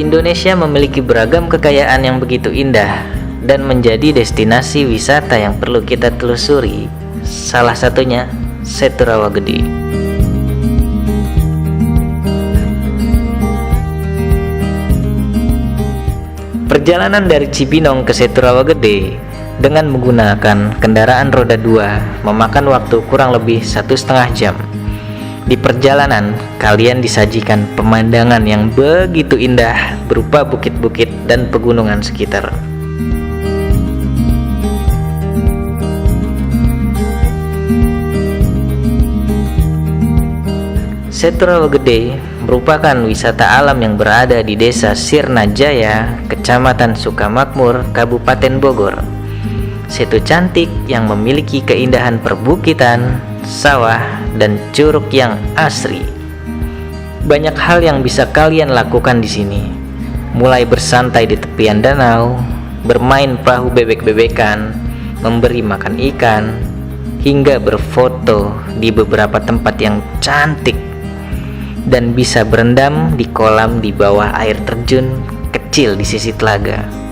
Indonesia memiliki beragam kekayaan yang begitu indah dan menjadi destinasi wisata yang perlu kita telusuri. Salah satunya Setu Rawagede. Perjalanan dari Cibinong ke Setu Rawagede dengan menggunakan kendaraan roda 2 memakan waktu kurang lebih 1,5 jam. Di perjalanan, kalian disajikan pemandangan yang begitu indah berupa bukit-bukit dan pegunungan sekitar. Setu Rawagede merupakan wisata alam yang berada di Desa Sirnajaya, Kecamatan Sukamakmur, Kabupaten Bogor. Setu cantik yang memiliki keindahan perbukitan, sawah, dan curug yang asri. Banyak hal yang bisa kalian lakukan di sini, mulai bersantai di tepian danau, bermain perahu bebek-bebekan, memberi makan ikan, hingga berfoto di beberapa tempat yang cantik, dan bisa berendam di kolam di bawah air terjun kecil di sisi telaga.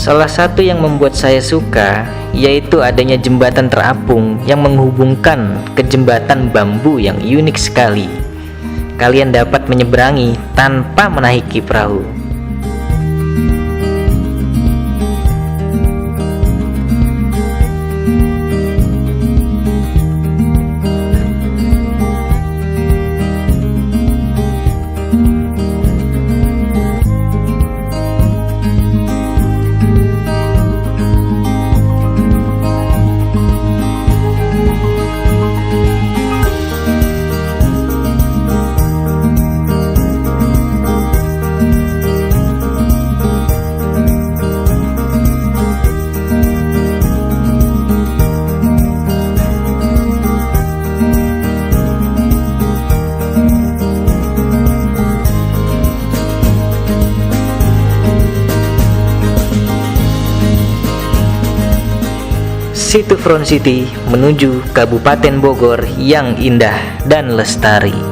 Salah satu yang membuat saya suka yaitu adanya jembatan terapung yang menghubungkan ke jembatan bambu yang unik sekali. Kalian dapat menyeberangi tanpa menaiki perahu. Situ Front City menuju Kabupaten Bogor yang indah dan lestari.